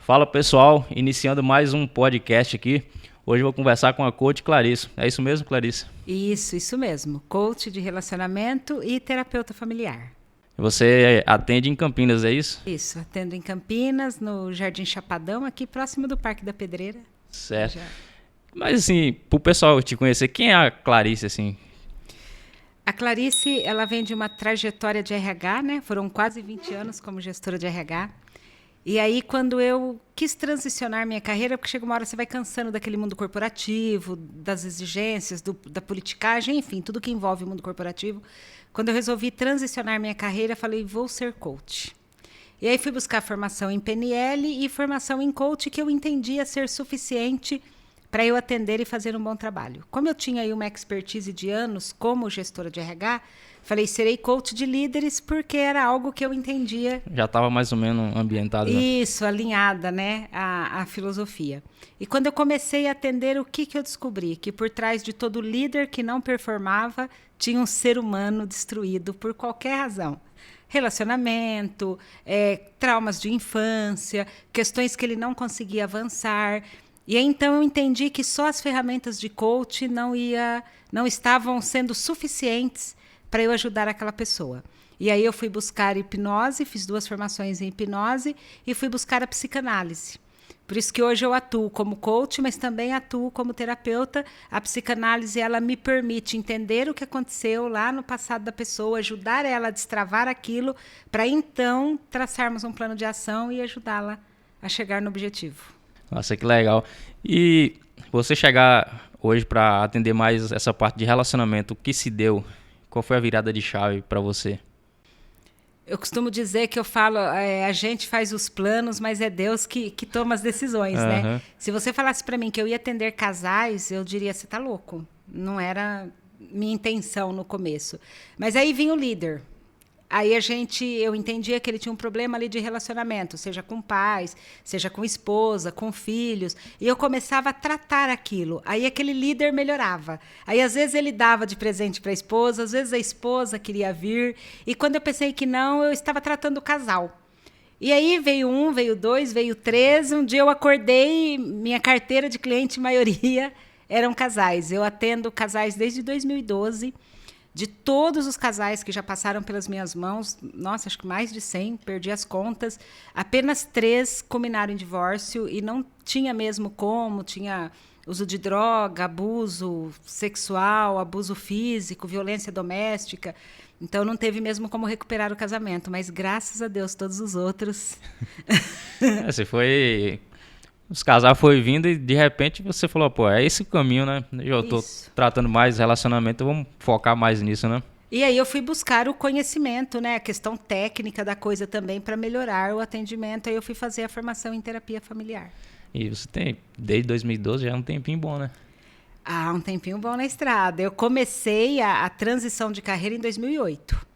Fala pessoal, iniciando mais um podcast aqui. Hoje eu vou conversar com a coach Clarice. É isso mesmo, Clarice? Isso mesmo. Coach de relacionamento e terapeuta familiar. Você atende em Campinas, é isso? Isso, atendo em Campinas, no Jardim Chapadão, aqui próximo do Parque da Pedreira. Certo. Mas assim, pro pessoal te conhecer, quem é a Clarice, assim? A Clarice, ela vem de uma trajetória de RH, né? Foram quase 20 anos como gestora de RH. E aí, quando eu quis transicionar minha carreira, porque chega uma hora você vai cansando daquele mundo corporativo, das exigências, da politicagem, enfim, tudo que envolve o mundo corporativo. Quando eu resolvi transicionar minha carreira, falei, vou ser coach. E aí fui buscar formação em PNL e formação em coach, que eu entendia ser suficiente para eu atender e fazer um bom trabalho. Como eu tinha aí uma expertise de anos como gestora de RH, falei, serei coach de líderes, porque era algo que eu entendia. Já estava mais ou menos ambientado, né? Isso, alinhada, né, à filosofia. E quando eu comecei a atender, o que eu descobri? Que por trás de todo líder que não performava, tinha um ser humano destruído por qualquer razão. Relacionamento, traumas de infância, questões que ele não conseguia avançar. E aí, então eu entendi que só as ferramentas de coach não estavam sendo suficientes para eu ajudar aquela pessoa. E aí eu fui buscar hipnose, fiz 2 formações em hipnose e fui buscar a psicanálise. Por isso que hoje eu atuo como coach, mas também atuo como terapeuta. A psicanálise, ela me permite entender o que aconteceu lá no passado da pessoa, ajudar ela a destravar aquilo, para então traçarmos um plano de ação e ajudá-la a chegar no objetivo. Nossa, que legal. E você chegar hoje para atender mais essa parte de relacionamento, o que se deu? Qual foi a virada de chave para você? Eu costumo dizer que eu falo, a gente faz os planos, mas é Deus que toma as decisões, né? Se você falasse para mim que eu ia atender casais, eu diria, você tá louco. Não era minha intenção no começo. Mas aí vinha o líder. Aí eu entendia que ele tinha um problema ali de relacionamento, seja com pais, seja com esposa, com filhos, e eu começava a tratar aquilo. Aí aquele líder melhorava. Aí às vezes ele dava de presente para a esposa, às vezes a esposa queria vir, e quando eu pensei que não, eu estava tratando o casal. E aí veio 1, veio 2, veio 3, um dia eu acordei, minha carteira de cliente, maioria eram casais. Eu atendo casais desde 2012. De todos os casais que já passaram pelas minhas mãos, nossa, acho que mais de 100, perdi as contas, apenas 3 culminaram em divórcio e não tinha mesmo como, tinha uso de droga, abuso sexual, abuso físico, violência doméstica, então não teve mesmo como recuperar o casamento, mas graças a Deus todos os outros. Você foi... Os casais foi vindo e de repente você falou, pô, é esse o caminho, né? Eu tô tratando mais relacionamento, vamos focar mais nisso, né? E aí eu fui buscar o conhecimento, né? A questão técnica da coisa também para melhorar o atendimento. Aí eu fui fazer a formação em terapia familiar. E você tem, desde 2012, já é um tempinho bom, né? Ah, um tempinho bom na estrada. Eu comecei a transição de carreira em 2008.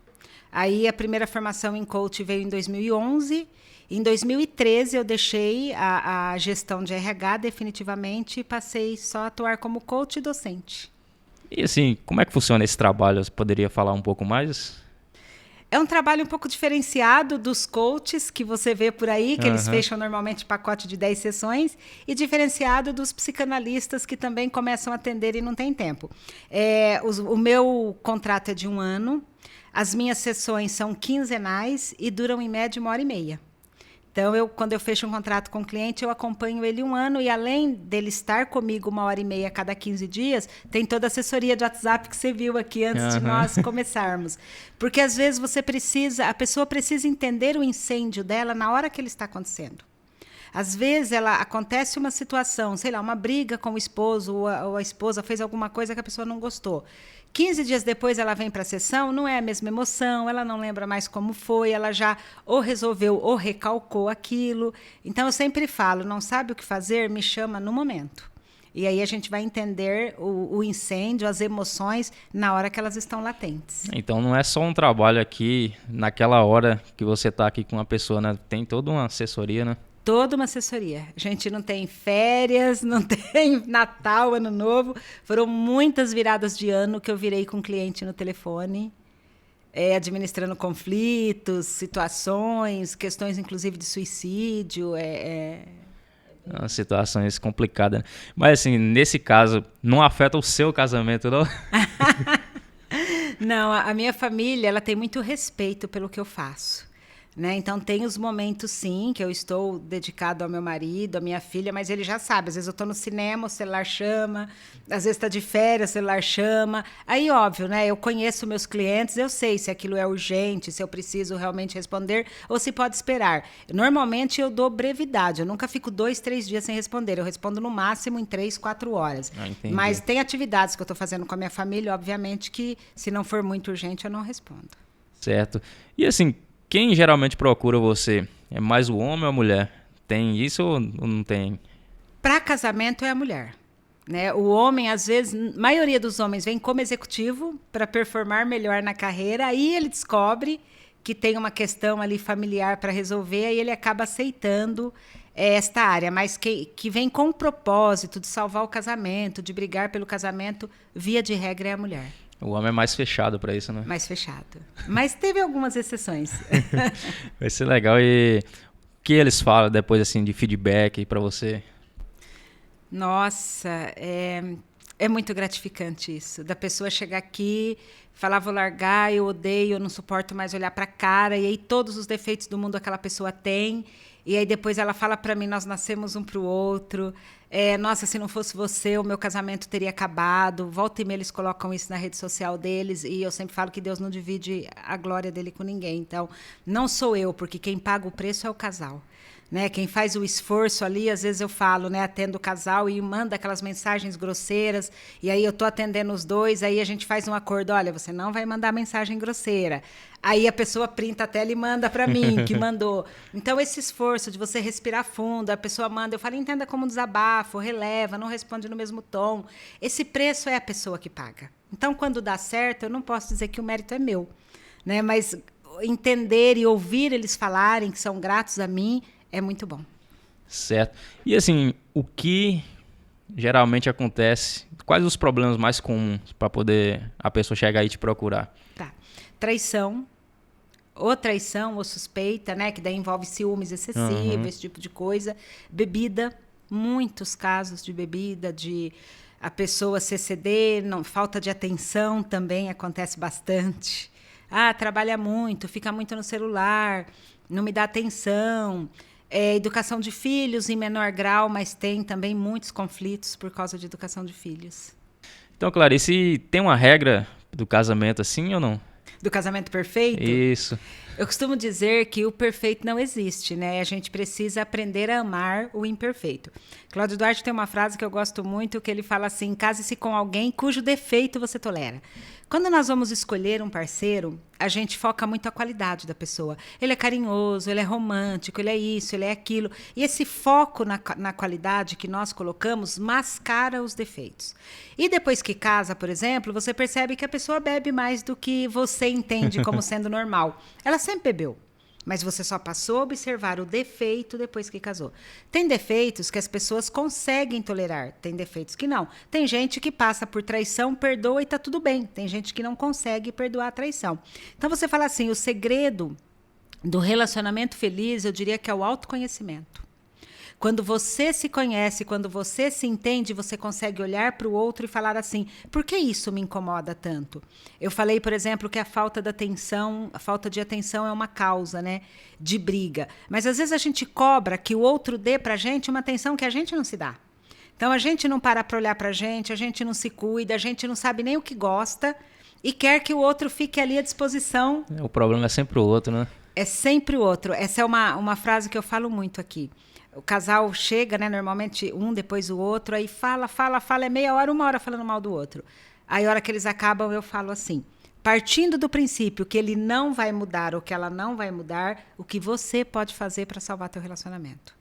Aí a primeira formação em coach veio em 2011. Em 2013 eu deixei a gestão de RH definitivamente e passei só a atuar como coach e docente. E assim, como é que funciona esse trabalho? Você poderia falar um pouco mais? É um trabalho um pouco diferenciado dos coaches que você vê por aí, que eles fecham normalmente pacote de 10 sessões, e diferenciado dos psicanalistas que também começam a atender e não tem tempo. O meu contrato é de 1 ano, as minhas sessões são quinzenais e duram em média 1h30. Então, quando eu fecho um contrato com o cliente, eu acompanho ele 1 ano e além dele estar comigo 1h30 a cada 15 dias, tem toda a assessoria de WhatsApp que você viu aqui antes de nós começarmos. Porque às vezes a pessoa precisa entender o incêndio dela na hora que ele está acontecendo. Às vezes acontece uma situação, sei lá, uma briga com o esposo ou a esposa fez alguma coisa que a pessoa não gostou. 15 dias depois ela vem para a sessão, não é a mesma emoção, ela não lembra mais como foi, ela já ou resolveu ou recalcou aquilo. Então eu sempre falo, não sabe o que fazer, me chama no momento. E aí a gente vai entender o incêndio, as emoções, na hora que elas estão latentes. Então não é só um trabalho aqui, naquela hora que você está aqui com uma pessoa, né? Tem toda uma assessoria, né? Toda uma assessoria. A gente não tem férias, não tem Natal, Ano Novo. Foram muitas viradas de ano que eu virei com cliente no telefone. administrando conflitos, situações, questões inclusive de suicídio. Situações complicadas, né? Mas assim, nesse caso, não afeta o seu casamento, não? Não, a minha família, ela tem muito respeito pelo que eu faço, né? Então tem os momentos, sim, que eu estou dedicado ao meu marido, à minha filha, mas ele já sabe. Às vezes eu estou no cinema, o celular chama. Às vezes está de férias, o celular chama. Aí, óbvio, né? Eu conheço meus clientes, eu sei se aquilo é urgente, se eu preciso realmente responder ou se pode esperar. Normalmente eu dou brevidade. Eu nunca fico 2, 3 dias sem responder. Eu respondo no máximo em 3, 4 horas. Mas tem atividades que eu estou fazendo com a minha família, obviamente, que se não for muito urgente, eu não respondo. Certo. E assim, quem geralmente procura você? É mais o homem ou a mulher? Tem isso ou não tem? Para casamento é a mulher. Né? O homem, às vezes, a maioria dos homens vem como executivo para performar melhor na carreira, aí ele descobre que tem uma questão ali familiar para resolver, aí ele acaba aceitando esta área, mas que vem com o propósito de salvar o casamento, de brigar pelo casamento, via de regra é a mulher. O homem é mais fechado para isso, né? Mais fechado. Mas teve algumas exceções. Vai ser legal. E o que eles falam depois assim de feedback para você? Nossa, é muito gratificante isso. Da pessoa chegar aqui, falar, vou largar, eu odeio, eu não suporto mais olhar para a cara. E aí todos os defeitos do mundo aquela pessoa tem. E aí depois ela fala para mim, nós nascemos um para o outro. Nossa, se não fosse você, o meu casamento teria acabado. Volta e meia eles colocam isso na rede social deles. E eu sempre falo que Deus não divide a glória dele com ninguém. Então, não sou eu, porque quem paga o preço é o casal. Né, quem faz o esforço ali, às vezes eu falo, né, atendo o casal e manda aquelas mensagens grosseiras, e aí eu estou atendendo os dois, aí a gente faz um acordo, olha, você não vai mandar mensagem grosseira. Aí a pessoa printa a tela e manda para mim, que mandou. Então, esse esforço de você respirar fundo, a pessoa manda, eu falo, entenda como um desabafo, releva, não responde no mesmo tom. Esse preço é a pessoa que paga. Então, quando dá certo, eu não posso dizer que o mérito é meu, né, mas entender e ouvir eles falarem que são gratos a mim, é muito bom. Certo. E assim, o que geralmente acontece? Quais os problemas mais comuns para poder a pessoa chegar e te procurar? Tá. Traição ou suspeita, né? Que daí envolve ciúmes excessivos, esse tipo de coisa. Bebida, muitos casos de bebida, de a pessoa se exceder, falta de atenção também acontece bastante. Trabalha muito, fica muito no celular, não me dá atenção. Educação de filhos em menor grau, mas tem também muitos conflitos por causa de educação de filhos. Então, Clarice, tem uma regra do casamento assim ou não? Do casamento perfeito? Isso. Eu costumo dizer que o perfeito não existe, né? A gente precisa aprender a amar o imperfeito. Cláudio Duarte tem uma frase que eu gosto muito, que ele fala assim, case-se com alguém cujo defeito você tolera. Quando nós vamos escolher um parceiro, a gente foca muito a qualidade da pessoa. Ele é carinhoso, ele é romântico, ele é isso, ele é aquilo. E esse foco na qualidade que nós colocamos mascara os defeitos. E depois que casa, por exemplo, você percebe que a pessoa bebe mais do que você entende como sendo normal. Ela sempre bebeu, mas você só passou a observar o defeito depois que casou. Tem defeitos que as pessoas conseguem tolerar, tem defeitos que não. Tem gente que passa por traição, perdoa e está tudo bem. Tem gente que não consegue perdoar a traição. Então você fala assim, o segredo do relacionamento feliz, eu diria que é o autoconhecimento. Quando você se conhece, quando você se entende, você consegue olhar para o outro e falar assim, por que isso me incomoda tanto? Eu falei, por exemplo, que a falta de atenção é uma causa, né, de briga. Mas às vezes a gente cobra que o outro dê para a gente uma atenção que a gente não se dá. Então a gente não para olhar para a gente não se cuida, a gente não sabe nem o que gosta e quer que o outro fique ali à disposição. O problema é sempre o outro, né? É sempre o outro. Essa é uma frase que eu falo muito aqui. O casal chega, né, normalmente um depois o outro, aí fala, é meia hora, 1 hora falando mal do outro. Aí a hora que eles acabam, eu falo assim, partindo do princípio que ele não vai mudar ou que ela não vai mudar, o que você pode fazer para salvar teu relacionamento?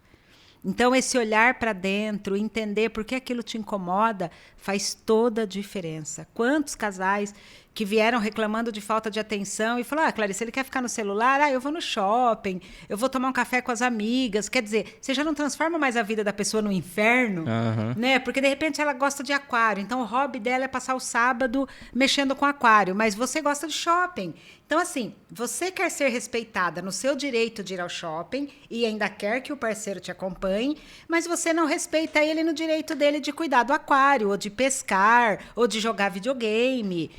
Então, esse olhar para dentro, entender por que aquilo te incomoda, faz toda a diferença. Quantos casais que vieram reclamando de falta de atenção e falaram, Clarice, ele quer ficar no celular? Eu vou no shopping, eu vou tomar um café com as amigas. Quer dizer, você já não transforma mais a vida da pessoa no inferno, né? Porque, de repente, ela gosta de aquário. Então, o hobby dela é passar o sábado mexendo com aquário. Mas você gosta de shopping. Então, assim, você quer ser respeitada no seu direito de ir ao shopping e ainda quer que o parceiro te acompanhe, mas você não respeita ele no direito dele de cuidar do aquário, ou de pescar, ou de jogar videogame.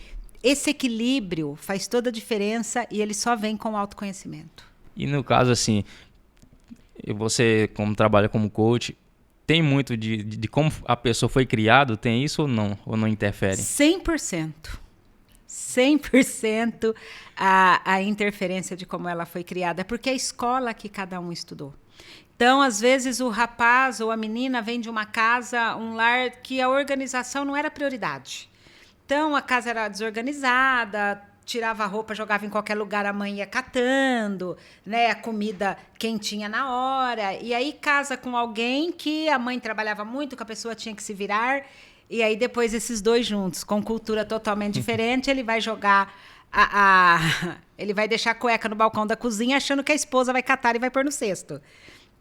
Esse equilíbrio faz toda a diferença e ele só vem com o autoconhecimento. E no caso, assim, você, como trabalha como coach, tem muito de como a pessoa foi criada? Tem isso ou não? Ou não interfere? 100%. 100% a interferência de como ela foi criada, porque é a escola que cada um estudou. Então, às vezes, o rapaz ou a menina vem de uma casa, um lar, que a organização não era prioridade. Então, a casa era desorganizada, tirava a roupa, jogava em qualquer lugar, a mãe ia catando, né, a comida quentinha na hora. E aí casa com alguém que a mãe trabalhava muito, que a pessoa tinha que se virar. E aí depois esses dois juntos, com cultura totalmente diferente, ele vai jogar ele vai deixar a cueca no balcão da cozinha achando que a esposa vai catar e vai pôr no cesto.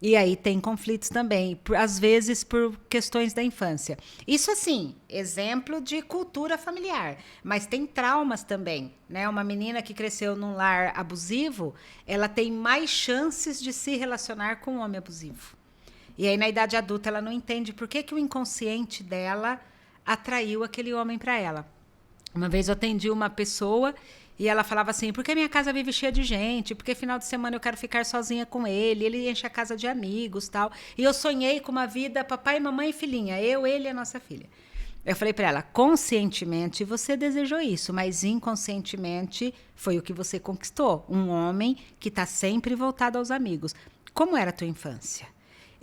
E aí tem conflitos também, às vezes por questões da infância. Isso, assim, exemplo de cultura familiar. Mas tem traumas também, né? Uma menina que cresceu num lar abusivo, ela tem mais chances de se relacionar com um homem abusivo. E aí, na idade adulta, ela não entende por que o inconsciente dela atraiu aquele homem para ela. Uma vez eu atendi uma pessoa e ela falava assim, por que minha casa vive cheia de gente? Porque final de semana eu quero ficar sozinha com ele enche a casa de amigos, tal. E eu sonhei com uma vida papai, mamãe e filhinha, eu, ele e a nossa filha. Eu falei para ela, conscientemente você desejou isso, mas inconscientemente foi o que você conquistou. Um homem que está sempre voltado aos amigos. Como era a tua infância?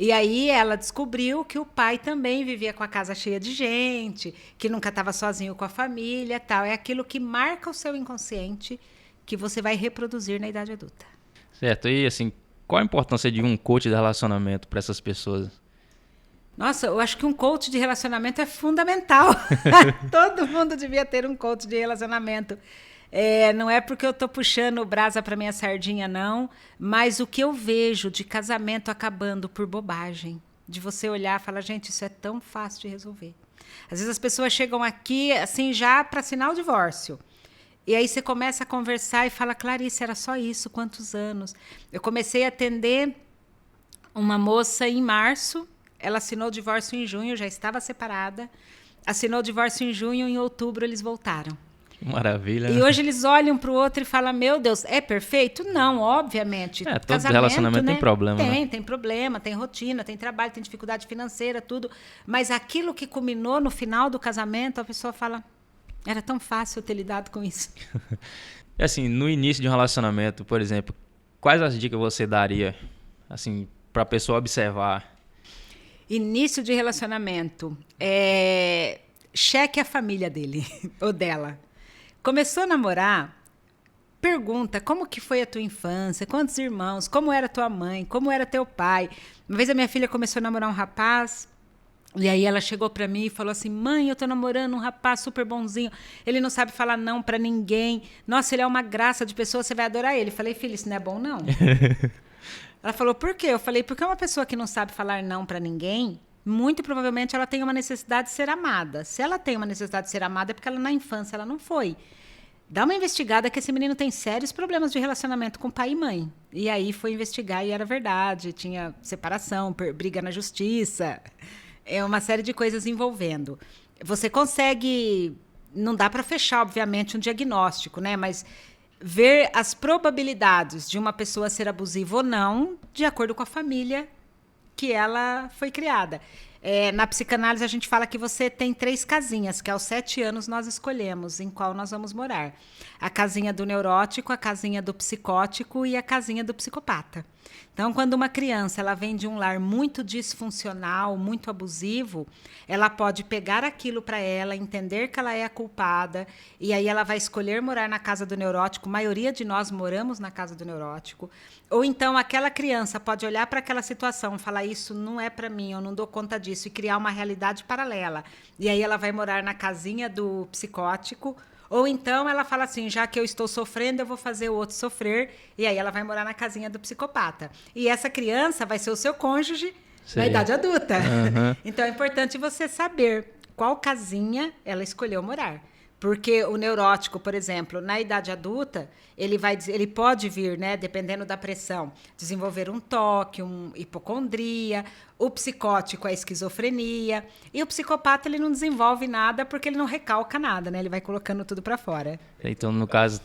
E aí ela descobriu que o pai também vivia com a casa cheia de gente, que nunca estava sozinho com a família, tal. É aquilo que marca o seu inconsciente que você vai reproduzir na idade adulta. Certo. E assim, qual a importância de um coach de relacionamento para essas pessoas? Nossa, eu acho que um coach de relacionamento é fundamental. Todo mundo devia ter um coach de relacionamento. Não é porque eu estou puxando brasa para minha sardinha, não, mas o que eu vejo de casamento acabando por bobagem, de você olhar e falar, gente, isso é tão fácil de resolver. Às vezes as pessoas chegam aqui assim já para assinar o divórcio. E aí você começa a conversar e fala, Clarice, era só isso, quantos anos? Eu comecei a atender uma moça em março, ela assinou o divórcio em junho, já estava separada, assinou o divórcio em junho, em outubro eles voltaram. Maravilha. E hoje eles olham para o outro e falam, meu Deus, é perfeito? Não, obviamente. Todo relacionamento, né? Tem problema. Tem problema, tem rotina, tem trabalho, tem dificuldade financeira, tudo. Mas aquilo que culminou no final do casamento, a pessoa fala, era tão fácil eu ter lidado com isso. Assim, no início de um relacionamento, por exemplo, quais as dicas você daria, assim, para a pessoa observar? Início de relacionamento, cheque a família dele ou dela. Começou a namorar, pergunta como que foi a tua infância, quantos irmãos, como era tua mãe, como era teu pai. Uma vez a minha filha começou a namorar um rapaz, e aí ela chegou para mim e falou assim, mãe, eu tô namorando um rapaz super bonzinho, ele não sabe falar não para ninguém, nossa, ele é uma graça de pessoa, você vai adorar ele. Eu falei, filha, isso não é bom não? Ela falou, por quê? Eu falei, porque é uma pessoa que não sabe falar não para ninguém, muito provavelmente ela tem uma necessidade de ser amada. Se ela tem uma necessidade de ser amada, é porque ela na infância ela não foi. Dá uma investigada que esse menino tem sérios problemas de relacionamento com pai e mãe. E aí foi investigar e era verdade. Tinha separação, briga na justiça. É uma série de coisas envolvendo. Você consegue... Não dá para fechar, obviamente, um diagnóstico, né? Mas ver as probabilidades de uma pessoa ser abusiva ou não, de acordo com a família que ela foi criada. Na psicanálise, a gente fala que você tem 3 casinhas, que aos 7 anos nós escolhemos em qual nós vamos morar. A casinha do neurótico, a casinha do psicótico e a casinha do psicopata. Então, quando uma criança ela vem de um lar muito disfuncional, muito abusivo, ela pode pegar aquilo para ela, entender que ela é a culpada, e aí ela vai escolher morar na casa do neurótico. A maioria de nós moramos na casa do neurótico. Ou então aquela criança pode olhar para aquela situação e falar, isso não é para mim, eu não dou conta disso, e criar uma realidade paralela. E aí ela vai morar na casinha do psicótico. Ou então ela fala assim, já que eu estou sofrendo, eu vou fazer o outro sofrer. E aí ela vai morar na casinha do psicopata. E essa criança vai ser o seu cônjuge na idade adulta. Uhum. Então é importante você saber qual casinha ela escolheu morar. Porque o neurótico, por exemplo, na idade adulta, ele pode vir, né, dependendo da pressão, desenvolver um toque, uma hipocondria. O psicótico é a esquizofrenia. E o psicopata, ele não desenvolve nada porque ele não recalca nada, né? Ele vai colocando tudo para fora. Então, no caso,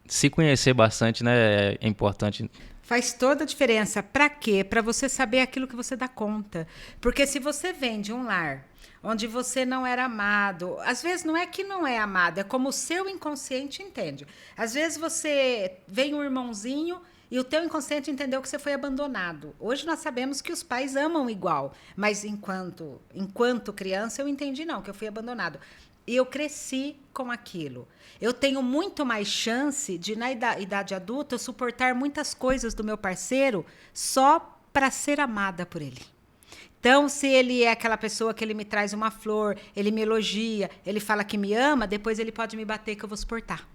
se conhecer bastante, né, é importante. Faz toda a diferença. Para quê? Para você saber aquilo que você dá conta. Porque se você vem de um lar onde você não era amado, às vezes não é que não é amado, é como o seu inconsciente entende. Às vezes você vem um irmãozinho e o teu inconsciente entendeu que você foi abandonado. Hoje nós sabemos que os pais amam igual, mas enquanto criança eu entendi não, que eu fui abandonado. E eu cresci com aquilo. Eu tenho muito mais chance de, na idade adulta, eu suportar muitas coisas do meu parceiro só para ser amada por ele. Então, se ele é aquela pessoa que ele me traz uma flor, ele me elogia, ele fala que me ama, depois ele pode me bater que eu vou suportar.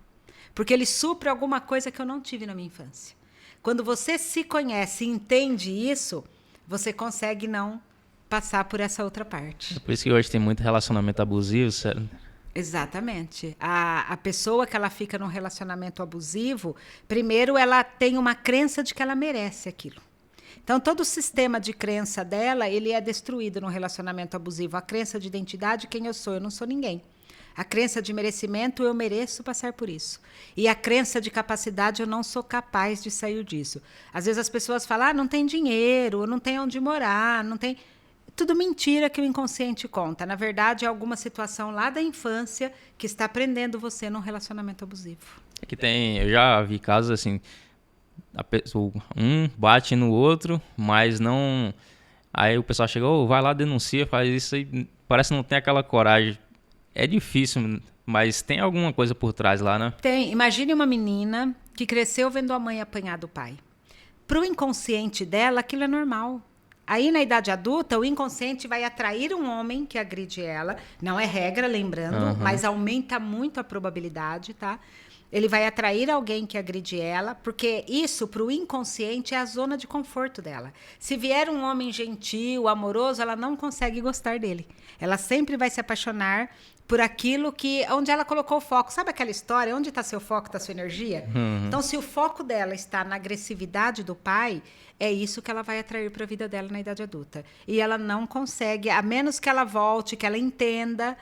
Porque ele supre alguma coisa que eu não tive na minha infância. Quando você se conhece e entende isso, você consegue não passar por essa outra parte. É por isso que hoje tem muito relacionamento abusivo, sério. Exatamente. A pessoa que ela fica num relacionamento abusivo, primeiro ela tem uma crença de que ela merece aquilo. Então, todo o sistema de crença dela, ele é destruído no relacionamento abusivo. A crença de identidade, quem eu não sou ninguém. A crença de merecimento, eu mereço passar por isso. E a crença de capacidade, eu não sou capaz de sair disso. Às vezes as pessoas falam, não tem dinheiro, não tem onde morar, não tem... Tudo mentira que o inconsciente conta. Na verdade, é alguma situação lá da infância que está prendendo você num relacionamento abusivo. Aqui eu já vi casos assim, um bate no outro, mas não... Aí o pessoal chega, vai lá, denuncia, faz isso aí, parece que não tem aquela coragem. É difícil, mas tem alguma coisa por trás lá, né? Tem. Imagine uma menina que cresceu vendo a mãe apanhar do pai. Para o inconsciente dela, aquilo é normal. Aí, na idade adulta, o inconsciente vai atrair um homem que agride ela. Não é regra, lembrando, mas aumenta muito a probabilidade, tá? Ele vai atrair alguém que agride ela, porque isso, para o inconsciente, é a zona de conforto dela. Se vier um homem gentil, amoroso, ela não consegue gostar dele. Ela sempre vai se apaixonar por aquilo onde ela colocou o foco. Sabe aquela história? Onde está seu foco, está sua energia? Então, se o foco dela está na agressividade do pai, é isso que ela vai atrair para a vida dela na idade adulta. E ela não consegue, a menos que ela volte, que ela entenda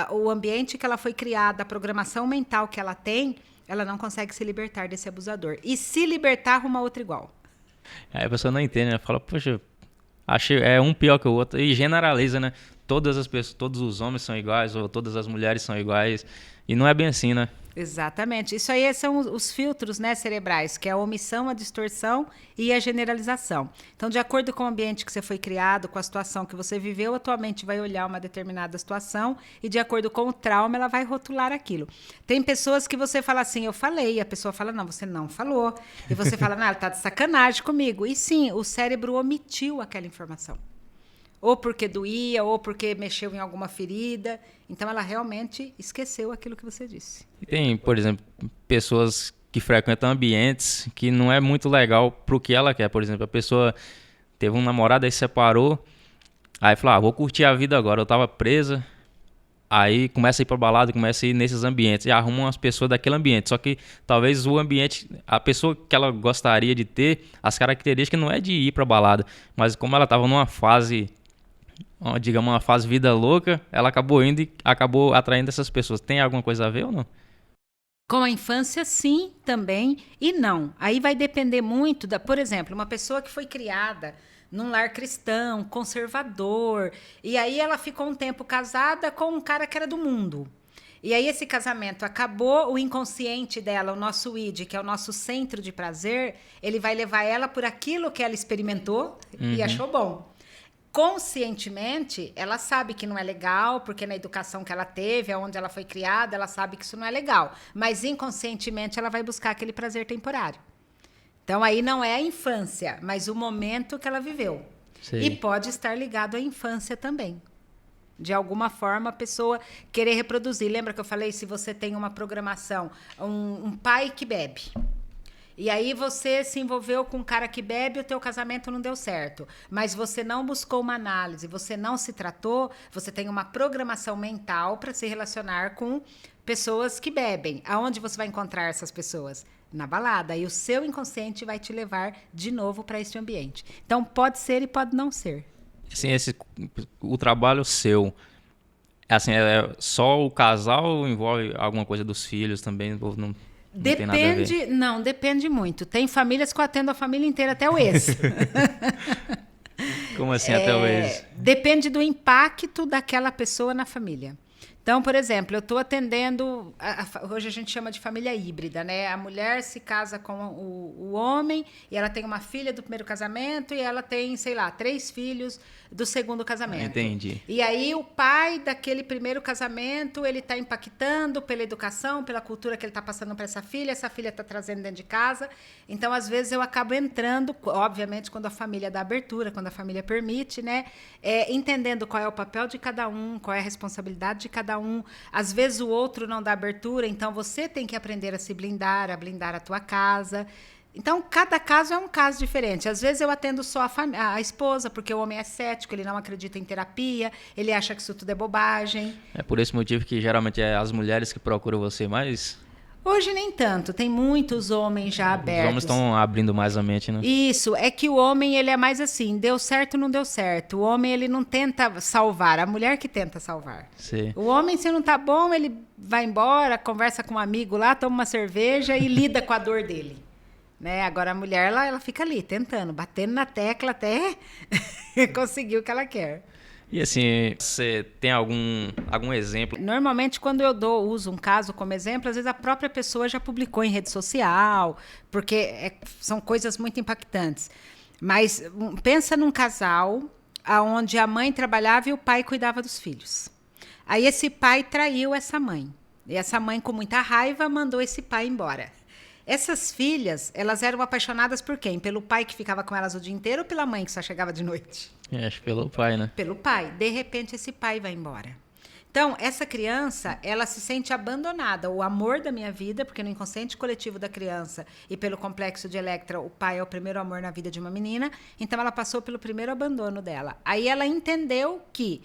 o ambiente que ela foi criada, a programação mental que ela tem, ela não consegue se libertar desse abusador. E se libertar, arruma outro igual. Aí a pessoa não entende, né? Fala, poxa, é um pior que o outro. E generaliza, né? Todas as pessoas, todos os homens são iguais, ou todas as mulheres são iguais. E não é bem assim, né? Exatamente. Isso aí são os filtros, né, cerebrais, que é a omissão, a distorção e a generalização. Então, de acordo com o ambiente que você foi criado, com a situação que você viveu, a tua mente vai olhar uma determinada situação e, de acordo com o trauma, ela vai rotular aquilo. Tem pessoas que você fala assim, eu falei, e a pessoa fala, não, você não falou. E você fala, não, ela tá de sacanagem comigo. E sim, o cérebro omitiu aquela informação. Ou porque doía, ou porque mexeu em alguma ferida. Então, ela realmente esqueceu aquilo que você disse. E tem, por exemplo, pessoas que frequentam ambientes que não é muito legal pro que ela quer. Por exemplo, a pessoa teve um namorado, aí separou, aí falou, vou curtir a vida agora. Eu tava presa, aí começa a ir pra balada, começa a ir nesses ambientes, e arruma umas pessoas daquele ambiente. Só que talvez o ambiente, a pessoa que ela gostaria de ter, as características não é de ir pra balada, mas como ela tava numa fase... digamos, uma fase vida louca, ela acabou indo e acabou atraindo essas pessoas. Tem alguma coisa a ver ou não? Com a infância, sim, também, e não. Aí vai depender muito por exemplo, uma pessoa que foi criada num lar cristão, conservador, e aí ela ficou um tempo casada com um cara que era do mundo. E aí esse casamento acabou, o inconsciente dela, o nosso id, que é o nosso centro de prazer, ele vai levar ela por aquilo que ela experimentou e achou bom. Conscientemente, ela sabe que não é legal, porque na educação que ela teve, onde ela foi criada, ela sabe que isso não é legal. Mas inconscientemente, ela vai buscar aquele prazer temporário. Então, aí não é a infância, mas o momento que ela viveu. Sim. E pode estar ligado à infância também. De alguma forma, a pessoa querer reproduzir. Lembra que eu falei, se você tem uma programação, um pai que bebe, E aí você se envolveu com um cara que bebe e o teu casamento não deu certo. Mas você não buscou uma análise, você não se tratou, você tem uma programação mental para se relacionar com pessoas que bebem. Aonde você vai encontrar essas pessoas? Na balada. E o seu inconsciente vai te levar de novo para esse ambiente. Então pode ser e pode não ser. Assim, o trabalho seu, assim, é só o casal ou envolve alguma coisa dos filhos também? Não tem nada a ver. Não, depende muito. Tem famílias que eu atendo a família inteira, até o ex. Como assim, até o ex? Depende do impacto daquela pessoa na família. Então, por exemplo, eu estou atendendo, hoje a gente chama de família híbrida, né? A mulher se casa com o homem e ela tem uma filha do primeiro casamento e ela tem, sei lá, 3 filhos do segundo casamento. Entendi. E aí o pai daquele primeiro casamento, ele está impactando pela educação, pela cultura que ele está passando para essa filha está trazendo dentro de casa. Então, às vezes, eu acabo entrando, obviamente, quando a família dá abertura, quando a família permite, né? Entendendo qual é o papel de cada um, qual é a responsabilidade de cada um. Às vezes o outro não dá abertura, então você tem que aprender a se blindar, a blindar a tua casa. Então, cada caso é um caso diferente. Às vezes eu atendo só a esposa, porque o homem é cético, ele não acredita em terapia, ele acha que isso tudo é bobagem. É por esse motivo que geralmente é as mulheres que procuram você mais? Hoje nem tanto, tem muitos homens já abertos. Os homens estão abrindo mais a mente, né? Isso, é que o homem ele é mais assim, deu certo, não deu certo. O homem ele não tenta salvar, a mulher que tenta salvar. Sim. O homem, se não tá bom, ele vai embora, conversa com um amigo lá, toma uma cerveja e lida com a dor dele. Né? Agora a mulher ela fica ali, tentando, batendo na tecla até conseguir o que ela quer. E assim, você tem algum exemplo? Normalmente, quando eu uso um caso como exemplo, às vezes a própria pessoa já publicou em rede social, porque são coisas muito impactantes. Mas pensa num casal onde a mãe trabalhava e o pai cuidava dos filhos. Aí esse pai traiu essa mãe. E essa mãe, com muita raiva, mandou esse pai embora. Essas filhas, elas eram apaixonadas por quem? Pelo pai que ficava com elas o dia inteiro ou pela mãe que só chegava de noite? Acho que pelo pai, né? Pelo pai. De repente, esse pai vai embora. Então, essa criança, ela se sente abandonada. O amor da minha vida, porque no inconsciente coletivo da criança e pelo complexo de Electra, o pai é o primeiro amor na vida de uma menina. Então, ela passou pelo primeiro abandono dela. Aí, ela entendeu que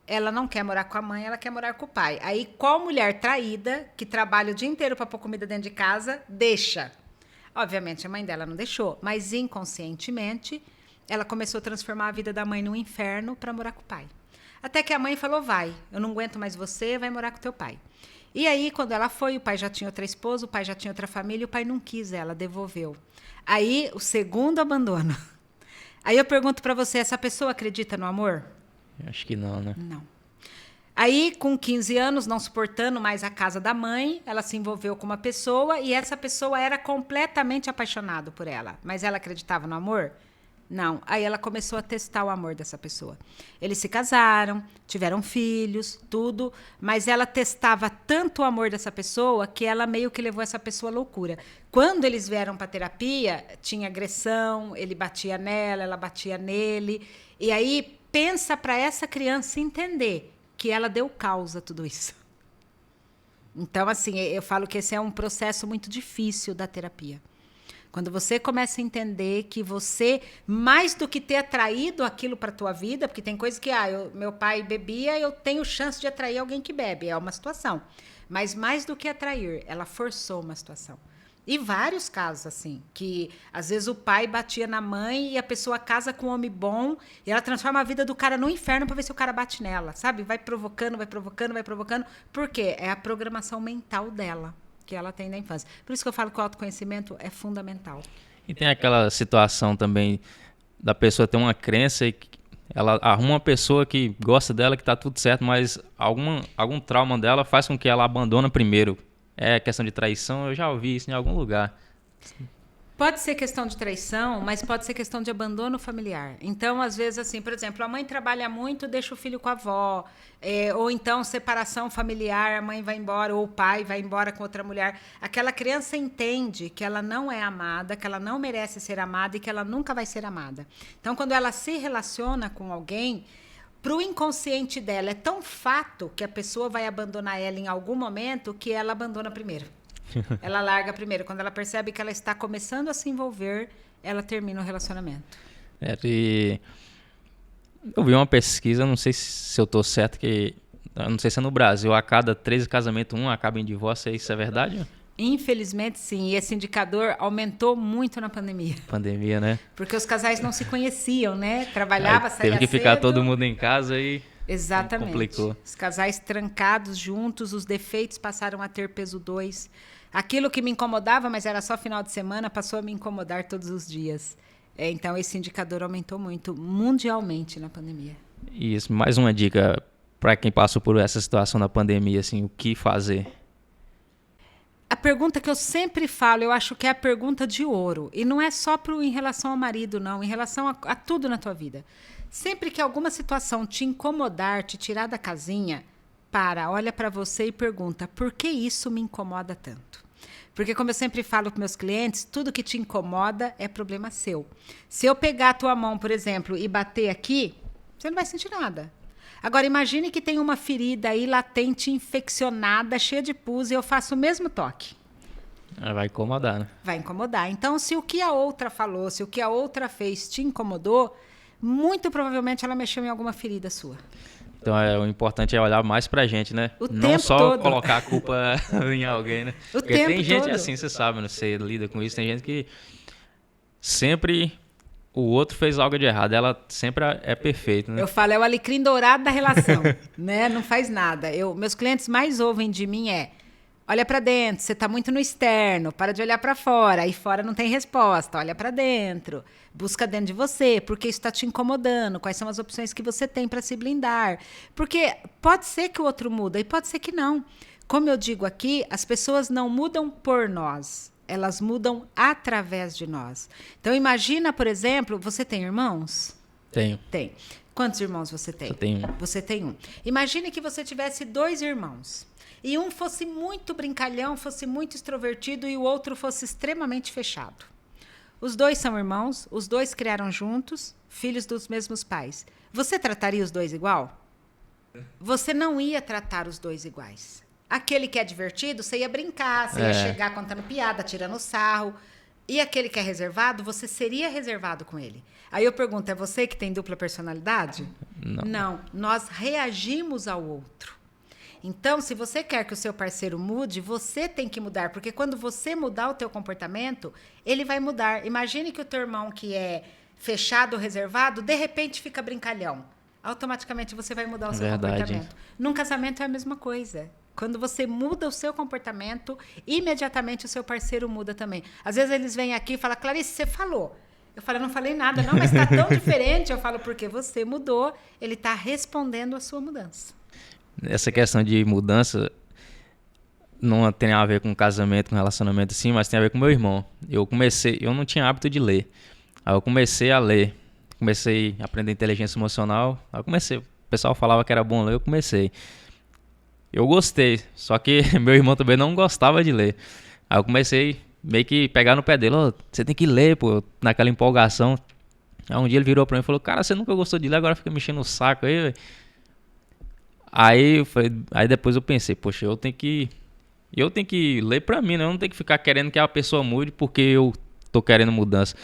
ela não quer morar com a mãe, ela quer morar com o pai. Aí, qual mulher traída, que trabalha o dia inteiro para pôr comida dentro de casa, deixa? Obviamente, a mãe dela não deixou, mas inconscientemente, ela começou a transformar a vida da mãe num inferno para morar com o pai. Até que a mãe falou, vai, eu não aguento mais você, vai morar com teu pai. E aí, quando ela foi, o pai já tinha outra esposa, o pai já tinha outra família, e o pai não quis ela, devolveu. Aí, o segundo abandono. Aí eu pergunto para você, essa pessoa acredita no amor? Acho que não, né? Não. Aí, com 15 anos, não suportando mais a casa da mãe, ela se envolveu com uma pessoa e essa pessoa era completamente apaixonada por ela. Mas ela acreditava no amor? Não. Aí ela começou a testar o amor dessa pessoa. Eles se casaram, tiveram filhos, tudo, mas ela testava tanto o amor dessa pessoa que ela meio que levou essa pessoa à loucura. Quando eles vieram para terapia, tinha agressão, ele batia nela, ela batia nele. E aí, pensa para essa criança entender que ela deu causa a tudo isso. Então, assim, eu falo que esse é um processo muito difícil da terapia. Quando você começa a entender que você, mais do que ter atraído aquilo para a tua vida, porque tem coisas que, meu pai bebia, eu tenho chance de atrair alguém que bebe, é uma situação. Mas mais do que atrair, ela forçou uma situação. E vários casos, assim, que às vezes o pai batia na mãe e a pessoa casa com um homem bom e ela transforma a vida do cara no inferno para ver se o cara bate nela, sabe? Vai provocando, vai provocando, vai provocando. Por quê? É a programação mental dela que ela tem da infância. Por isso que eu falo que o autoconhecimento é fundamental. E tem aquela situação também da pessoa ter uma crença e ela arruma uma pessoa que gosta dela, que tá tudo certo, mas algum trauma dela faz com que ela abandone primeiro. É questão de traição, eu já ouvi isso em algum lugar. Pode ser questão de traição, mas pode ser questão de abandono familiar. Então, às vezes, assim, por exemplo, a mãe trabalha muito, deixa o filho com a avó. Ou então, separação familiar, a mãe vai embora, ou o pai vai embora com outra mulher. Aquela criança entende que ela não é amada, que ela não merece ser amada e que ela nunca vai ser amada. Então, quando ela se relaciona com alguém, para o inconsciente dela é tão fato que a pessoa vai abandonar ela em algum momento que ela abandona primeiro. Ela larga primeiro. Quando ela percebe que ela está começando a se envolver, ela termina o relacionamento. E eu vi uma pesquisa, não sei se eu tô certo, que eu não sei se é no Brasil, a cada 13 casamentos, um acaba em divórcio, isso é verdade? Infelizmente, sim. E esse indicador aumentou muito na pandemia. Pandemia, né? Porque os casais não se conheciam, né? Trabalhava, saía cedo. Teve que ficar todo mundo em casa e Exatamente. complicou. Os casais trancados juntos, os defeitos passaram a ter peso 2. Aquilo que me incomodava, mas era só final de semana, passou a me incomodar todos os dias. Então, esse indicador aumentou muito mundialmente na pandemia. Isso, mais uma dica para quem passou por essa situação na pandemia, assim, o que fazer? A pergunta que eu sempre falo, eu acho que é a pergunta de ouro. E não é só em relação ao marido, não. Em relação a tudo na tua vida. Sempre que alguma situação te incomodar, te tirar da casinha, olha para você e pergunta, por que isso me incomoda tanto? Porque, como eu sempre falo para meus clientes, tudo que te incomoda é problema seu. Se eu pegar a tua mão, por exemplo, e bater aqui, você não vai sentir nada. Agora, imagine que tem uma ferida aí latente, infeccionada, cheia de pus, e eu faço o mesmo toque. Vai incomodar, né? Vai incomodar. Então, se o que a outra falou, se o que a outra fez te incomodou, muito provavelmente ela mexeu em alguma ferida sua. Então, o importante é olhar mais pra gente, né? O não tempo só todo. Colocar a culpa em alguém, né? O Porque tempo tem gente todo. assim, você sabe, né? Você lida com isso. Tem gente que sempre o outro fez algo de errado. Ela sempre é perfeita, né? Eu falo, é o alecrim dourado da relação, né? Não faz nada. Meus clientes mais ouvem de mim olha para dentro, você está muito no externo, para de olhar para fora, aí fora não tem resposta, olha para dentro, busca dentro de você, porque isso está te incomodando, quais são as opções que você tem para se blindar. Porque pode ser que o outro muda e pode ser que não. Como eu digo aqui, as pessoas não mudam por nós, elas mudam através de nós. Então imagina, por exemplo, você tem irmãos? Tenho. Tem. Quantos irmãos você tem? Eu tenho um. Você tem um. Imagine que você tivesse 2 irmãos. E um fosse muito brincalhão, fosse muito extrovertido e o outro fosse extremamente fechado. Os 2 são irmãos, os 2 criaram juntos, filhos dos mesmos pais. Você trataria os 2 igual? Você não ia tratar os 2 iguais. Aquele que é divertido, você ia brincar, você ia chegar contando piada, tirando sarro. E aquele que é reservado, você seria reservado com ele. Aí eu pergunto, é você que tem dupla personalidade? Não. Nós reagimos ao outro. Então, se você quer que o seu parceiro mude, você tem que mudar. Porque quando você mudar o teu comportamento, ele vai mudar. Imagine que o teu irmão que é fechado ou reservado, de repente fica brincalhão. Automaticamente você vai mudar o seu comportamento. Num casamento é a mesma coisa. Quando você muda o seu comportamento, imediatamente o seu parceiro muda também. Às vezes eles vêm aqui e falam, Clarice, você falou. Eu falo, não falei nada, não, mas está tão diferente. Eu falo, porque você mudou, ele está respondendo à sua mudança. Essa questão de mudança não tem a ver com casamento, com relacionamento assim, mas tem a ver com meu irmão. Eu não tinha hábito de ler. Aí eu comecei a ler. Comecei a aprender inteligência emocional. Aí o pessoal falava que era bom ler, eu comecei. Eu gostei, só que meu irmão também não gostava de ler. Aí eu comecei meio que pegar no pé dele, você tem que ler, pô, naquela empolgação. Aí um dia ele virou pra mim e falou, cara, você nunca gostou de ler, agora fica mexendo o saco aí, velho. Aí depois eu pensei, poxa, eu tenho que ler pra mim, né? Eu não tenho que ficar querendo que a pessoa mude porque eu tô querendo mudança.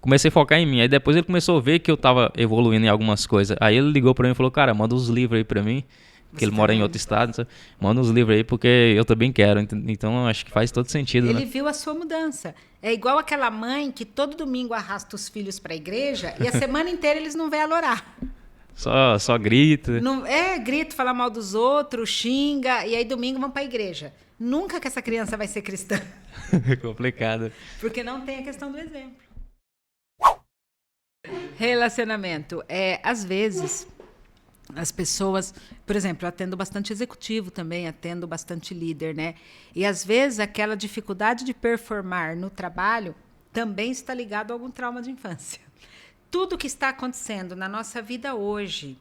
Comecei a focar em mim, aí depois ele começou a ver que eu tava evoluindo em algumas coisas. Aí ele ligou pra mim e falou, cara, manda uns livros aí pra mim. Porque ele mora em outro estado, sabe? Manda uns livros aí porque eu também quero. Então acho que faz todo sentido, Ele né? viu a sua mudança. É igual aquela mãe que todo domingo arrasta os filhos para a igreja e a semana inteira eles não vêm alorar. Só grita. Não, grita, fala mal dos outros, xinga, e aí domingo vão para a igreja. Nunca que essa criança vai ser cristã. Complicado. Porque não tem a questão do exemplo. Relacionamento. Às vezes, as pessoas... Por exemplo, eu atendo bastante executivo também, atendo bastante líder, né? E às vezes aquela dificuldade de performar no trabalho também está ligado a algum trauma de infância. Tudo que está acontecendo na nossa vida hoje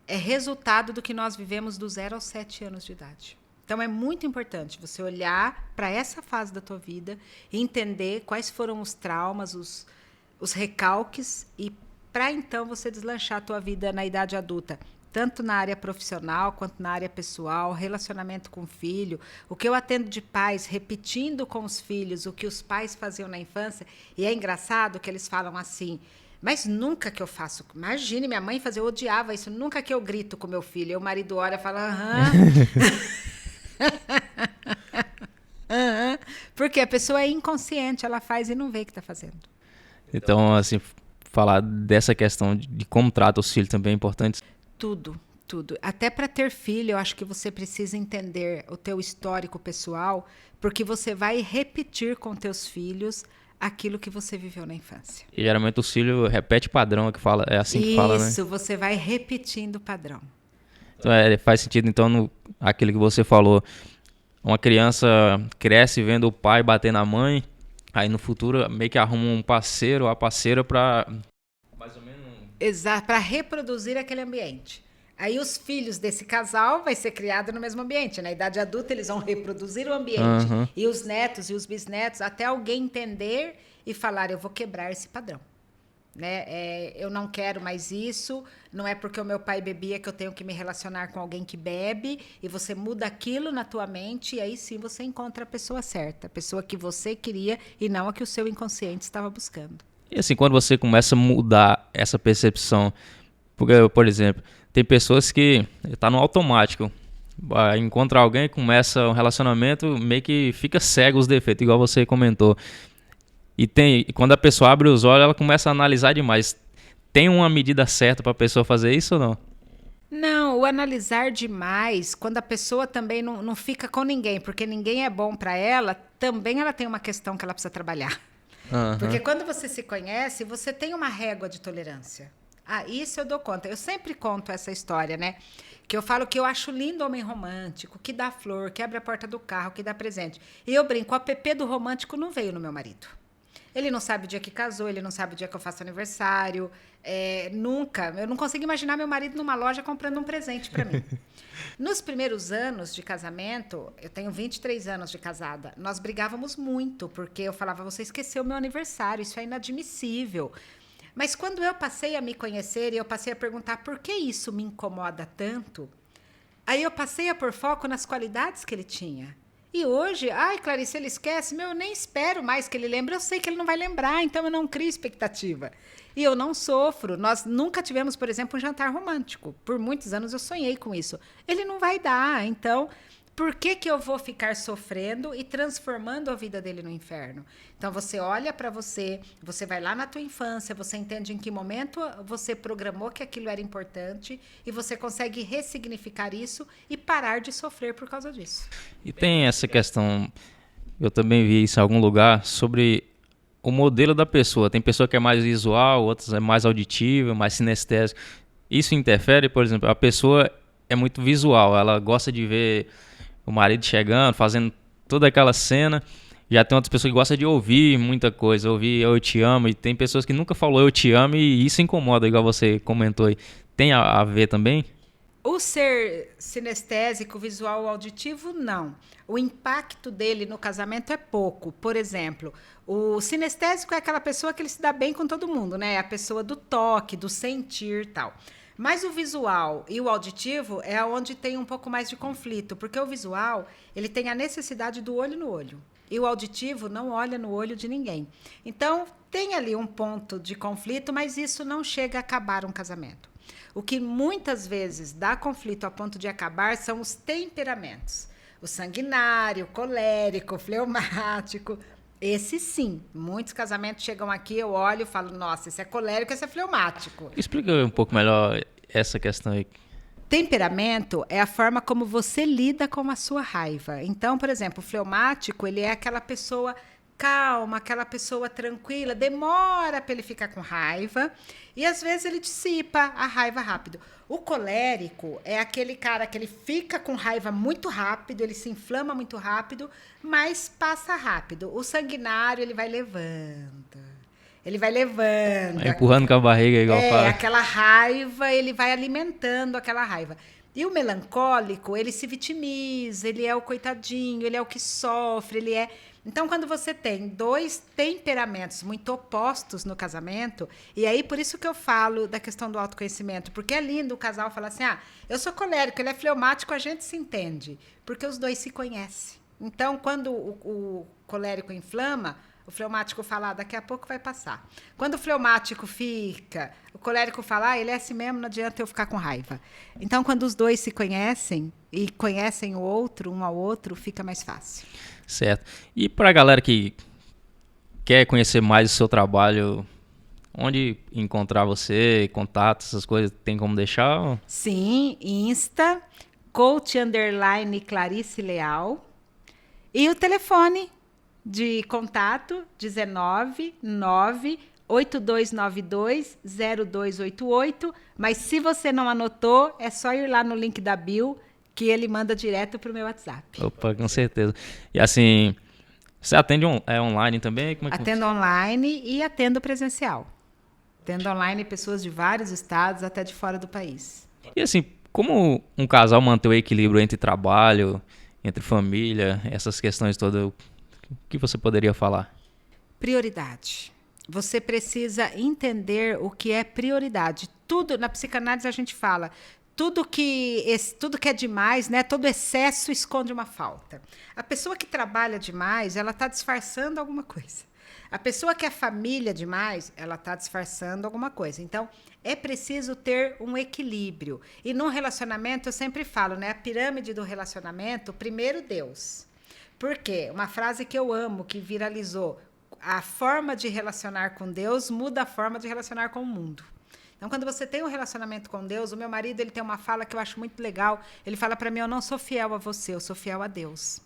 é resultado do que nós vivemos do 0 aos 7 anos de idade. Então, é muito importante você olhar para essa fase da tua vida e entender quais foram os traumas, os recalques, e para então você deslanchar a tua vida na idade adulta, tanto na área profissional quanto na área pessoal, relacionamento com o filho. O que eu atendo de pais repetindo com os filhos o que os pais faziam na infância, e é engraçado que eles falam assim, mas nunca que eu faço, imagine, minha mãe fazia, eu odiava isso, nunca que eu grito com meu filho. E o marido olha e fala, aham. Porque a pessoa é inconsciente, ela faz e não vê que está fazendo. Então, assim, falar dessa questão de como trata os filhos também é importante. Tudo. Até para ter filho, eu acho que você precisa entender o teu histórico pessoal, porque você vai repetir com teus filhos aquilo que você viveu na infância. E geralmente os filhos repetem padrão, é assim que fala, né? Isso, você vai repetindo o padrão. Então, faz sentido, então, aquilo que você falou. Uma criança cresce vendo o pai bater na mãe, aí no futuro meio que arruma um parceiro ou a parceira para mais ou menos... Exato, para reproduzir aquele ambiente. Aí os filhos desse casal vai ser criado no mesmo ambiente. Na idade adulta eles vão reproduzir o ambiente. Uhum. E os netos e os bisnetos, até alguém entender e falar, eu vou quebrar esse padrão. Né? Eu não quero mais isso, não é porque o meu pai bebia que eu tenho que me relacionar com alguém que bebe, e você muda aquilo na tua mente, e aí sim você encontra a pessoa certa, a pessoa que você queria e não a que o seu inconsciente estava buscando. E assim, quando você começa a mudar essa percepção, porque, por exemplo, tem pessoas que tá no automático, encontra alguém, começa um relacionamento, meio que fica cego os defeitos, igual você comentou. E quando a pessoa abre os olhos, ela começa a analisar demais. Tem uma medida certa para a pessoa fazer isso ou não? Não, o analisar demais, quando a pessoa também não fica com ninguém, porque ninguém é bom para ela, também ela tem uma questão que ela precisa trabalhar. Uhum. Porque quando você se conhece, você tem uma régua de tolerância. Isso eu dou conta. Eu sempre conto essa história, né? Que eu falo que eu acho lindo homem romântico, que dá flor, que abre a porta do carro, que dá presente. E eu brinco, o app do romântico não veio no meu marido. Ele não sabe o dia que casou, ele não sabe o dia que eu faço aniversário. Nunca. Eu não consigo imaginar meu marido numa loja comprando um presente para mim. Nos primeiros anos de casamento, eu tenho 23 anos de casada, nós brigávamos muito, porque eu falava, você esqueceu meu aniversário, isso é inadmissível. Mas quando eu passei a me conhecer e eu passei a perguntar por que isso me incomoda tanto, aí eu passei a pôr foco nas qualidades que ele tinha. E hoje, Clarice, ele esquece, eu nem espero mais que ele lembre, eu sei que ele não vai lembrar, então eu não crio expectativa. E eu não sofro. Nós nunca tivemos, por exemplo, um jantar romântico. Por muitos anos eu sonhei com isso. Ele não vai dar, então... Por que eu vou ficar sofrendo e transformando a vida dele no inferno? Então, você olha para você vai lá na tua infância, você entende em que momento você programou que aquilo era importante e você consegue ressignificar isso e parar de sofrer por causa disso. E tem essa questão, eu também vi isso em algum lugar, sobre o modelo da pessoa. Tem pessoa que é mais visual, outras é mais auditiva, mais sinestésica. Isso interfere, por exemplo, a pessoa é muito visual, ela gosta de ver o marido chegando, fazendo toda aquela cena. Já tem outras pessoas que gostam de ouvir muita coisa, ouvir eu te amo, e tem pessoas que nunca falou eu te amo e isso incomoda, igual você comentou aí. Tem a ver também? O ser sinestésico, visual ou auditivo, não. O impacto dele no casamento é pouco. Por exemplo, o sinestésico é aquela pessoa que ele se dá bem com todo mundo, né? É a pessoa do toque, do sentir e tal. Mas o visual e o auditivo é onde tem um pouco mais de conflito, porque o visual, ele tem a necessidade do olho no olho, e o auditivo não olha no olho de ninguém. Então, tem ali um ponto de conflito, mas isso não chega a acabar um casamento. O que muitas vezes dá conflito a ponto de acabar são os temperamentos. O sanguinário, o colérico, o fleumático. Esse sim, muitos casamentos chegam aqui, eu olho e falo, nossa, esse é colérico, esse é fleumático. Explica um pouco melhor essa questão aí. Temperamento é a forma como você lida com a sua raiva. Então, por exemplo, o fleumático, ele é aquela pessoa calma, aquela pessoa tranquila, demora para ele ficar com raiva e às vezes ele dissipa a raiva rápido. O colérico é aquele cara que ele fica com raiva muito rápido, ele se inflama muito rápido, mas passa rápido. O sanguinário, ele vai levando. Ele vai levando. Vai empurrando com a barriga, igual fala. Aquela raiva, ele vai alimentando aquela raiva. E o melancólico, ele se vitimiza, ele é o coitadinho, ele é o que sofre, ele é... Então, quando você tem dois temperamentos muito opostos no casamento, e aí por isso que eu falo da questão do autoconhecimento, porque é lindo o casal falar assim, eu sou colérico, ele é fleumático, a gente se entende, porque os dois se conhecem. Então, quando o colérico inflama, o fleumático fala, daqui a pouco vai passar. Quando o fleumático fica, o colérico fala, ele é assim mesmo, não adianta eu ficar com raiva. Então, quando os dois se conhecem e conhecem o outro, um ao outro, fica mais fácil. Certo. E para a galera que quer conhecer mais o seu trabalho, onde encontrar você, contatos, essas coisas, tem como deixar? Sim, Insta, coach_Clarice Leal. E o telefone de contato, 19982920288. Mas se você não anotou, é só ir lá no link da bio, que ele manda direto pro meu WhatsApp. Opa, com certeza. E assim, você atende online também? Como é que... Atendo online e atendo presencial. Atendo online pessoas de vários estados, até de fora do país. E assim, como um casal manter o equilíbrio entre trabalho, entre família, essas questões todas, o que você poderia falar? Prioridade. Você precisa entender o que é prioridade. Tudo, na psicanálise a gente fala, tudo que é demais, né? Todo excesso esconde uma falta. A pessoa que trabalha demais, ela está disfarçando alguma coisa. A pessoa que é família demais, ela está disfarçando alguma coisa. Então, é preciso ter um equilíbrio. E no relacionamento, eu sempre falo, né? A pirâmide do relacionamento, primeiro Deus. Por quê? Uma frase que eu amo, que viralizou. A forma de relacionar com Deus muda a forma de relacionar com o mundo. Então, quando você tem um relacionamento com Deus, o meu marido ele tem uma fala que eu acho muito legal. Ele fala para mim, eu não sou fiel a você, eu sou fiel a Deus.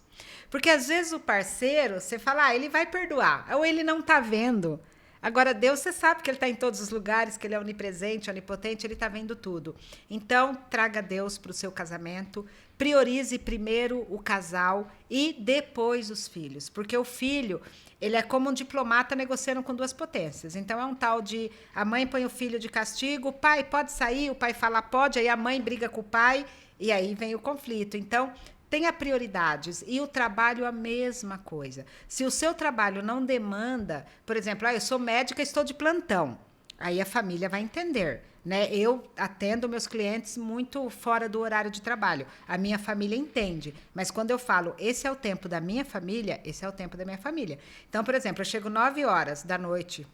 Porque às vezes o parceiro, você fala, ele vai perdoar, ou ele não está vendo. Agora, Deus, você sabe que ele está em todos os lugares, que ele é onipresente, onipotente, ele está vendo tudo. Então, traga Deus para o seu casamento, priorize primeiro o casal e depois os filhos. Porque o filho, ele é como um diplomata negociando com duas potências. Então, é um tal de, a mãe põe o filho de castigo, o pai pode sair, o pai fala pode, aí a mãe briga com o pai, e aí vem o conflito. Então, tenha prioridades. E o trabalho, a mesma coisa. Se o seu trabalho não demanda, por exemplo, eu sou médica, estou de plantão. Aí a família vai entender, né? Eu atendo meus clientes muito fora do horário de trabalho. A minha família entende. Mas quando eu falo, esse é o tempo da minha família, esse é o tempo da minha família. Então, por exemplo, eu chego 9 horas da noite,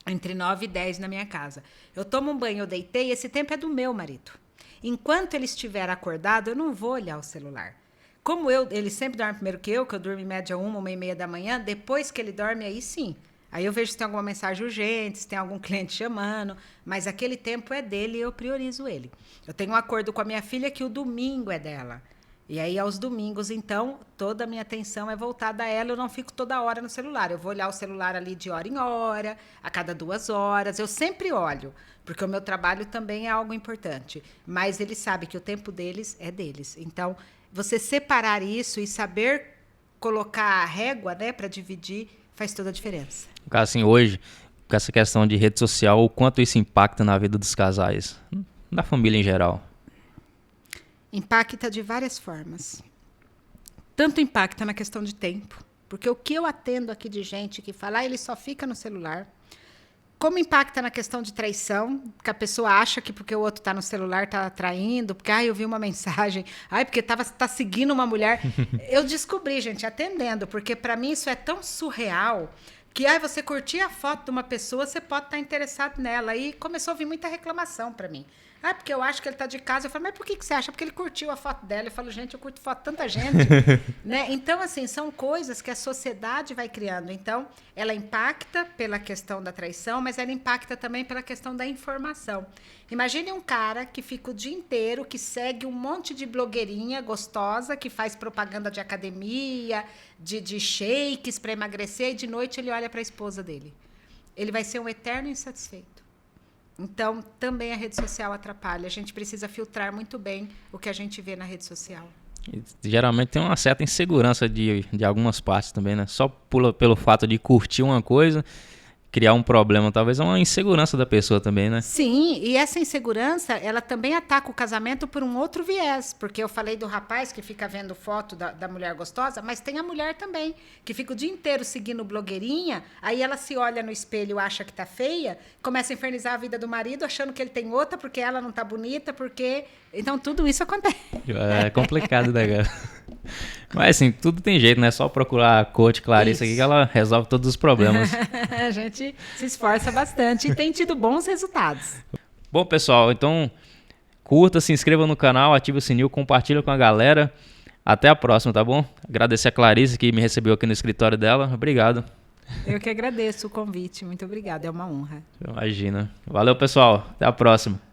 entre 9 e 10 na minha casa. Eu tomo um banho, eu deitei, esse tempo é do meu marido. Enquanto ele estiver acordado, eu não vou olhar o celular. Como ele sempre dorme primeiro que eu durmo em média 1h30 da manhã, depois que ele dorme, aí sim. Aí eu vejo se tem alguma mensagem urgente, se tem algum cliente chamando, mas aquele tempo é dele e eu priorizo ele. Eu tenho um acordo com a minha filha que o domingo é dela. E aí, aos domingos, então, toda a minha atenção é voltada a ela, eu não fico toda hora no celular. Eu vou olhar o celular ali de hora em hora, a cada 2 horas. Eu sempre olho, porque o meu trabalho também é algo importante. Mas ele sabe que o tempo deles é deles. Então, você separar isso e saber colocar a régua, né, para dividir, faz toda a diferença. No caso, assim, hoje, com essa questão de rede social, o quanto isso impacta na vida dos casais, da família em geral? Impacta de várias formas. Tanto impacta na questão de tempo, porque o que eu atendo aqui de gente que fala, ele só fica no celular. Como impacta na questão de traição, que a pessoa acha que porque o outro está no celular está traindo, porque eu vi uma mensagem, porque tá seguindo uma mulher. Eu descobri, gente, atendendo, porque para mim isso é tão surreal que você curtir a foto de uma pessoa, você pode estar interessado nela. E começou a vir muita reclamação para mim. Porque eu acho que ele está de casa. Eu falo, mas por que você acha? Porque ele curtiu a foto dela. Eu falo, gente, eu curto foto de tanta gente. Né? Então, assim, são coisas que a sociedade vai criando. Então, ela impacta pela questão da traição, mas ela impacta também pela questão da informação. Imagine um cara que fica o dia inteiro, que segue um monte de blogueirinha gostosa, que faz propaganda de academia, de shakes para emagrecer, e de noite ele olha para a esposa dele. Ele vai ser um eterno insatisfeito. Então, também a rede social atrapalha. A gente precisa filtrar muito bem o que a gente vê na rede social. E, geralmente tem uma certa insegurança de algumas partes também, né? Só pelo fato de curtir uma coisa, criar um problema, talvez é uma insegurança da pessoa também, né? Sim, e essa insegurança, ela também ataca o casamento por um outro viés, porque eu falei do rapaz que fica vendo foto da mulher gostosa, mas tem a mulher também, que fica o dia inteiro seguindo blogueirinha, aí ela se olha no espelho, acha que tá feia, começa a infernizar a vida do marido, achando que ele tem outra, porque ela não tá bonita, porque... Então, tudo isso acontece. É complicado, né, cara? Mas assim, tudo tem jeito, né? É só procurar a coach Clarissa aqui que ela resolve todos os problemas. A gente se esforça bastante e tem tido bons resultados. Bom, pessoal, então curta, se inscreva no canal, ative o sininho, compartilha com a galera. Até a próxima, tá bom? Agradecer a Clarissa que me recebeu aqui no escritório dela. Obrigado. Eu que agradeço o convite. Muito obrigada, é uma honra. Imagina. Valeu, pessoal. Até a próxima.